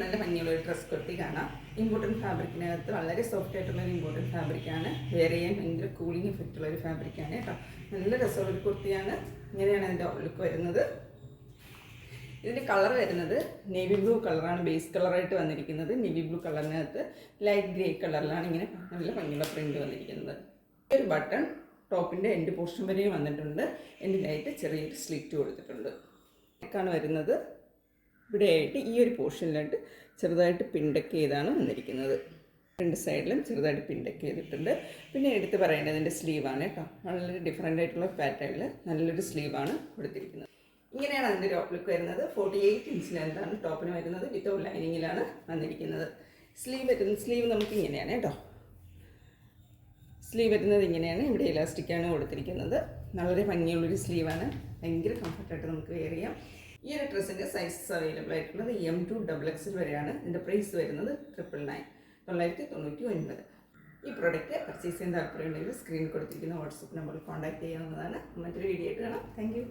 നല്ല ഭംഗിയുള്ള ഒരു ഡ്രസ് കുർത്തി കാണാം. ഇമ്പോർട്ടൻറ്റ് ഫാബ്രിക്കിനകത്ത് വളരെ സോഫ്റ്റ് ആയിട്ടുള്ള ഒരു ഇമ്പോർട്ടൻറ്റ് ഫാബ്രിക്കാണ്. വെയർ ചെയ്യാൻ ഭയങ്കര കൂളിംഗ് എഫക്റ്റുള്ള ഒരു ഫാബ്രിക്കാണ് കേട്ടോ. നല്ല രസമുള്ള ഒരു കുർത്തിയാണ്. ഇങ്ങനെയാണ് അതിൻ്റെ ലുക്ക് വരുന്നത്. ഇതിൻ്റെ കളർ വരുന്നത് നേവി ബ്ലൂ കളറാണ് ബേസ് കളറായിട്ട് വന്നിരിക്കുന്നത്. നേവി ബ്ലൂ കളറിനകത്ത് ലൈറ്റ് ഗ്രേ കളറിലാണ് ഇങ്ങനെ നല്ല ഭംഗിയുള്ള പ്രിൻറ്റ് വന്നിരിക്കുന്നത്. ഒരു ബട്ടൺ ടോപ്പിൻ്റെ എൻഡ് പോർഷൻ വരെയും വന്നിട്ടുണ്ട്. എൻഡിലായിട്ട് ചെറിയൊരു സ്ലിറ്റ് കൊടുത്തിട്ടുണ്ട്. നെക്കാണ് വരുന്നത്. ഇവിടെയായിട്ട് ഈ ഒരു പോർഷനിലായിട്ട് ചെറുതായിട്ട് പിൻഡക്ക് ചെയ്താണ് വന്നിരിക്കുന്നത്. രണ്ട് സൈഡിലും ചെറുതായിട്ട് പിൻഡക്ക് ചെയ്തിട്ടുണ്ട്. പിന്നെ എടുത്ത് പറയേണ്ടതിൻ്റെ സ്ലീവാണ് കേട്ടോ. വളരെ ഡിഫറെൻ്റ് ആയിട്ടുള്ള പാറ്റേണിൽ നല്ലൊരു സ്ലീവാണ് കൊടുത്തിരിക്കുന്നത്. ഇങ്ങനെയാണ് അതിൻ്റെ ടോപ്പ് ലുക്ക് വരുന്നത്. 48 ഇഞ്ച് ലെന്താണ് ടോപ്പിന് വരുന്നത്. വിത്തൗട്ട് ലൈനിങ്ങിലാണ് വന്നിരിക്കുന്നത്. സ്ലീവ് നമുക്ക് ഇങ്ങനെയാണ് കേട്ടോ. സ്ലീവ് വരുന്നത് ഇങ്ങനെയാണ്. ഇവിടെ ഇലാസ്റ്റിക്കാണ് കൊടുത്തിരിക്കുന്നത്. വളരെ ഭംഗിയുള്ളൊരു സ്ലീവാണ്. ഭയങ്കര കംഫർട്ടായിട്ട് നമുക്ക് വെയർ ചെയ്യാം. ഈ ഒരു ഡ്രസ്സിൻ്റെ സൈസസ് അവൈലബിൾ ആയിട്ടുള്ളത് M to XXL വരെയാണ്. ഇതിൻ്റെ പ്രൈസ് വരുന്നത് 999. ഈ പ്രോഡക്റ്റ് പർച്ചേസ് ചെയ്യാൻ താല്പര്യമുണ്ടെങ്കിൽ സ്ക്രീനിൽ കൊടുത്തിരിക്കുന്ന വാട്സപ്പ് നമ്പറിൽ കോൺടാക്ട് ചെയ്യാവുന്നതാണ്. മറ്റൊരു വീഡിയോ ആയിട്ട് കാണാം. Thank you.